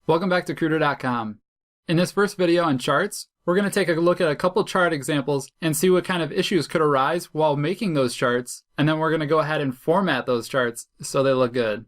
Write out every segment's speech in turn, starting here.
Welcome back to Cruder.com. In this first video on charts, we're going to take a look at a couple chart examples and see what kind of issues could arise while making those charts, and then we're going to go ahead and format those charts so they look good.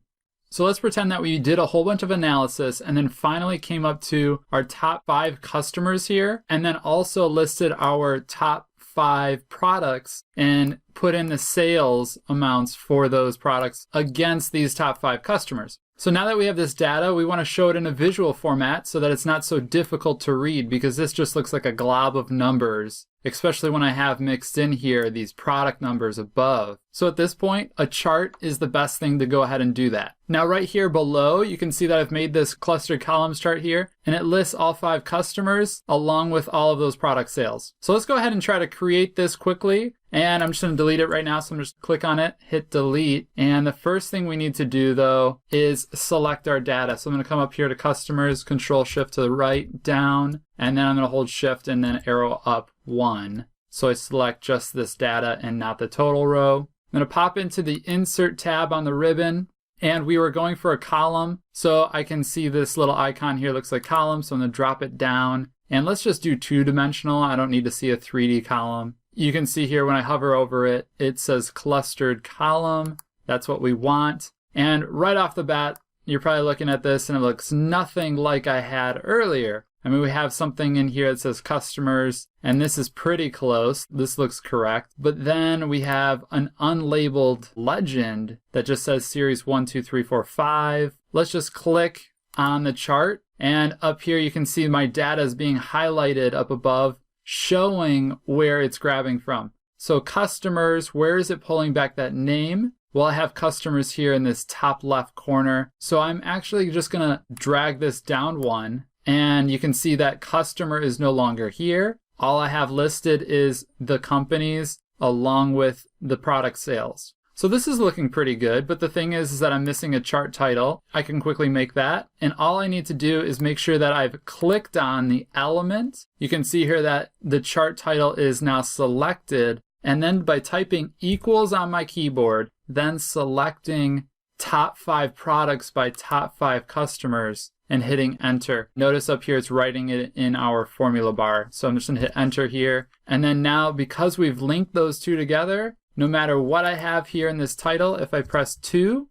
So let's pretend that we did a whole bunch of analysis and then finally came up to our top 5 customers here, and then also listed our top 5 products and put in the sales amounts for those products against these top 5 customers. So now that we have this data, we want to show it in a visual format so that it's not so difficult to read, because this just looks like a glob of numbers, especially when I have mixed in here these product numbers above. So at this point, a chart is the best thing to go ahead and do that. Now right here below, you can see that I've made this clustered columns chart here, and it lists all 5 customers along with all of those product sales. So let's go ahead and try to create this quickly. And I'm just going to delete it right now, so I'm just click on it, hit delete. And the first thing we need to do though is select our data. So I'm going to come up here to customers, Control Shift to the right, down, and then I'm going to hold Shift and then arrow up 1. So I select just this data and not the total row. I'm going to pop into the Insert tab on the ribbon, and we were going for a column. So I can see this little icon here looks like column, so I'm going to drop it down. And let's just do 2-dimensional. I don't need to see a 3D column. You can see here when I hover over it, it says clustered column. That's what we want. And right off the bat, you're probably looking at this and it looks nothing like I had earlier. I mean, we have something in here that says customers, and this is pretty close. This looks correct. But then we have an unlabeled legend that just says series 1, 2, 3, 4, 5. Let's just click on the chart. And up here, you can see my data is being highlighted up above, showing where it's grabbing from. So customers, where is it pulling back that name? Well, I have customers here in this top left corner. So I'm actually just going to drag this down 1, and you can see that customer is no longer here. All I have listed is the companies along with the product sales. So this is looking pretty good, but the thing is that I'm missing a chart title. I can quickly make that, and all I need to do is make sure that I've clicked on the element. You can see here that the chart title is now selected, and then by typing equals on my keyboard, then selecting top 5 products by top 5 customers and hitting enter. Notice up here it's writing it in our formula bar. So I'm just gonna hit enter here, and then now because we've linked those two together, no matter what I have here in this title, if I press 2,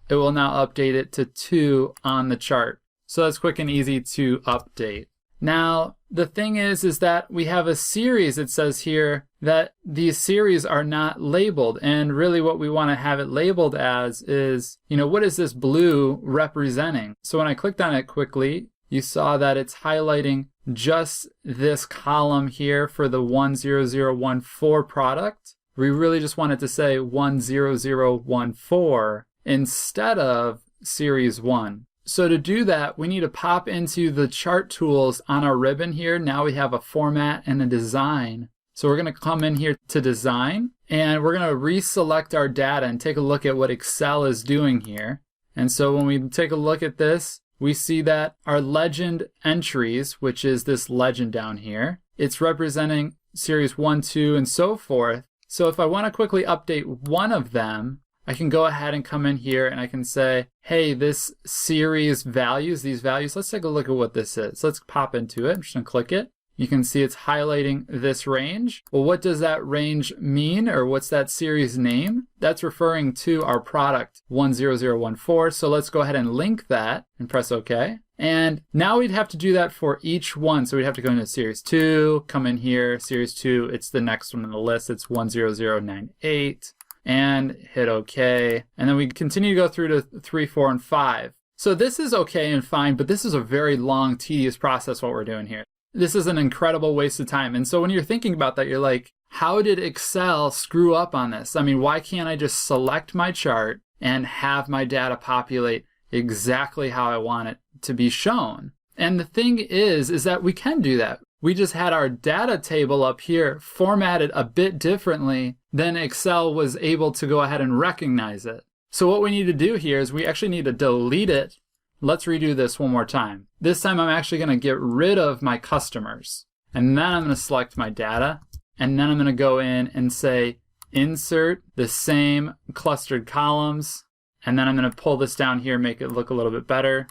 it will now update it to 2 on the chart. So that's quick and easy to update. Now, the thing is that we have a series. It says here that these series are not labeled. And really what we want to have it labeled as is, what is this blue representing? So when I clicked on it quickly, you saw that it's highlighting just this column here for the 10014 product. We really just want it to say 10014 instead of series 1. So to do that, we need to pop into the chart tools on our ribbon here. Now we have a format and a design. So we're going to come in here to design, and we're going to reselect our data and take a look at what Excel is doing here. And so when we take a look at this, we see that our legend entries, which is this legend down here, it's representing series 1, 2, and so forth. So if I want to quickly update one of them, I can go ahead and come in here and I can say, hey, this series values, these values, let's take a look at what this is. Let's pop into it. I'm just going to click it. You can see it's highlighting this range. Well, what does that range mean, or what's that series name? That's referring to our product 10014. So let's go ahead and link that and press OK. And now we'd have to do that for each one. So we'd have to go into series 2, come in here, series 2, it's the next one on the list, it's 10098, and hit OK. And then we continue to go through to 3, 4, and 5. So this is okay and fine, but this is a very long, tedious process what we're doing here. This is an incredible waste of time. And so when you're thinking about that, you're like, how did Excel screw up on this? I mean, why can't I just select my chart and have my data populate exactly how I want it to be shown? And the thing is that we can do that. We just had our data table up here formatted a bit differently than Excel was able to go ahead and recognize it. So what we need to do here is we actually need to delete it. Let's redo this one more time. This time I'm actually going to get rid of my customers. And then I'm going to select my data. And then I'm going to go in and say insert the same clustered columns. And then I'm going to pull this down here, make it look a little bit better.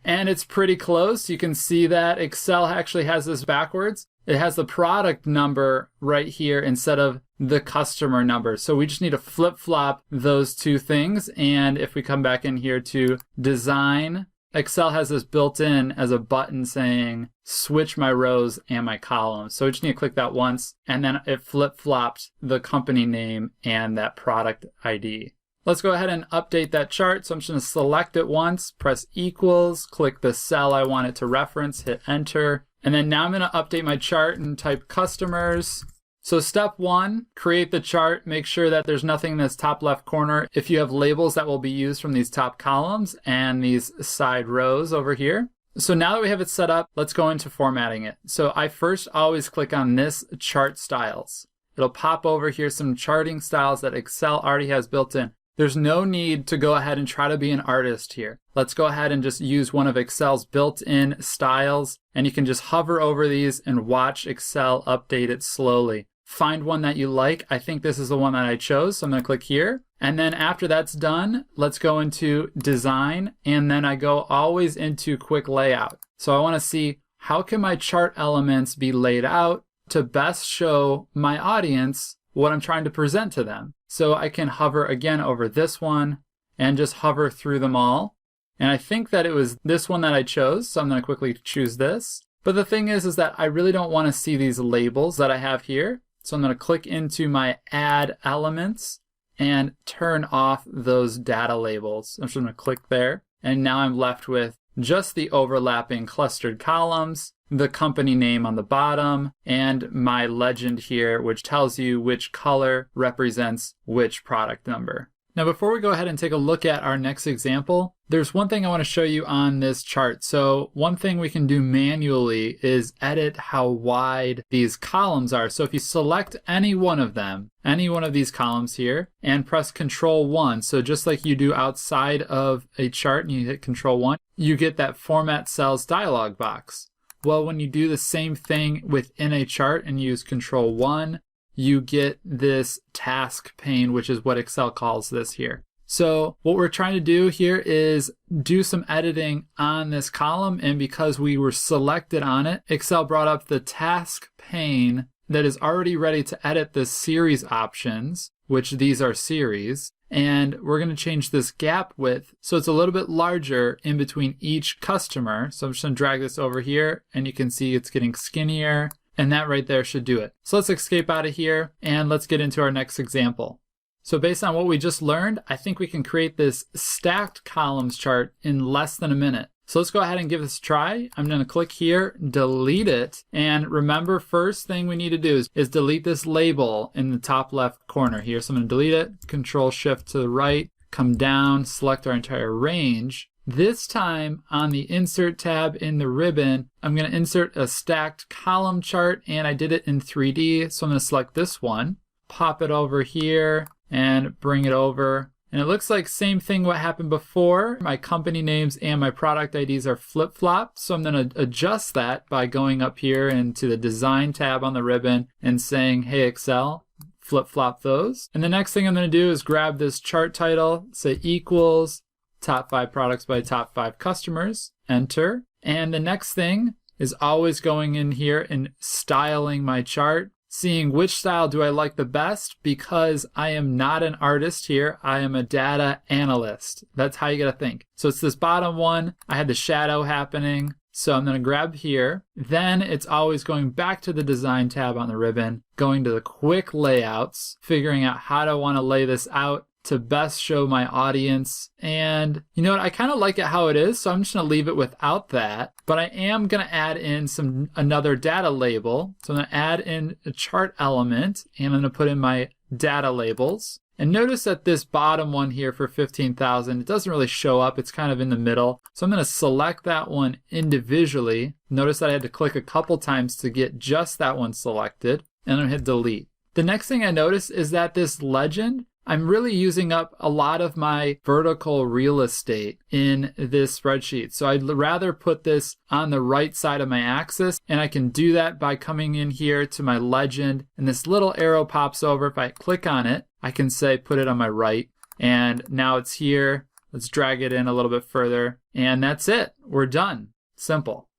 And it's pretty close. You can see that Excel actually has this backwards. It has the product number right here instead of the customer number. So we just need to flip-flop those two things. And if we come back in here to design, Excel has this built in as a button saying switch my rows and my columns. So we just need to click that once, and then it flip-flopped the company name and that product ID. Let's go ahead and update that chart. So I'm just going to select it once, press equals, click the cell I want it to reference, hit enter. And then now I'm going to update my chart and type customers. So step one, create the chart. Make sure that there's nothing in this top left corner. If you have labels that will be used from these top columns and these side rows over here. So now that we have it set up, let's go into formatting it. So I first always click on this chart styles. It'll pop over here some charting styles that Excel already has built in. There's no need to go ahead and try to be an artist here. Let's go ahead and just use one of Excel's built-in styles, and you can just hover over these and watch Excel update it slowly. Find one that you like. I think this is the one that I chose, so I'm going to click here. And then after that's done, let's go into design, and then I go always into quick layout. So I want to see how can my chart elements be laid out to best show my audience what I'm trying to present to them. So I can hover again over this one and just hover through them all. And I think that it was this one that I chose, so I'm going to quickly choose this. But the thing is that I really don't want to see these labels that I have here. So I'm going to click into my add elements and turn off those data labels. I'm just going to click there. And now I'm left with just the overlapping clustered columns, the company name on the bottom, and my legend here, which tells you which color represents which product number. Now, before we go ahead and take a look at our next example, there's one thing I want to show you on this chart. So one thing we can do manually is edit how wide these columns are. So if you select any one of them, any one of these columns here, and press Control 1, so just like you do outside of a chart and you hit Control 1, you get that Format Cells dialog box. Well, when you do the same thing within a chart and use Control 1, you get this task pane, which is what Excel calls this here. So what we're trying to do here is do some editing on this column, and because we were selected on it, Excel brought up the task pane that is already ready to edit the series options, which these are series, and we're going to change this gap width so it's a little bit larger in between each customer. So I'm just going to drag this over here, and you can see it's getting skinnier. And that right there should do it. So let's escape out of here and let's get into our next example. So based on what we just learned, I think we can create this stacked columns chart in less than a minute. So let's go ahead and give this a try. I'm going to click here, delete it. And remember, first thing we need to do is delete this label in the top left corner here. So I'm going to delete it, Control Shift to the right, come down, select our entire range. This time on the Insert tab in the ribbon, I'm going to insert a stacked column chart, and I did it in 3D. So I'm going to select this one, pop it over here, and bring it over. And it looks like same thing what happened before. My company names and my product IDs are flip-flopped. So I'm going to adjust that by going up here into the Design tab on the ribbon and saying, hey, Excel, flip-flop those. And the next thing I'm going to do is grab this chart title, say equals, top 5 products by top 5 customers, enter. And the next thing is always going in here and styling my chart, seeing which style do I like the best, because I am not an artist here. I am a data analyst. That's how you got to think. So it's this bottom one. I had the shadow happening. So I'm going to grab here. Then it's always going back to the Design tab on the ribbon, going to the quick layouts, figuring out how do I want to lay this out to best show my audience. And you know what, I kind of like it how it is, so I'm just gonna leave it without that, but I am gonna add in another data label. So I'm gonna add in a chart element, and I'm gonna put in my data labels. And notice that this bottom one here for 15,000, it doesn't really show up, it's kind of in the middle. So I'm gonna select that one individually. Notice that I had to click a couple times to get just that one selected, and I'm gonna hit delete. The next thing I notice is that this legend, I'm really using up a lot of my vertical real estate in this spreadsheet. So I'd rather put this on the right side of my axis, and I can do that by coming in here to my legend, and this little arrow pops over. If I click on it, I can say put it on my right, and now it's here. Let's drag it in a little bit further. And that's it. We're done. Simple.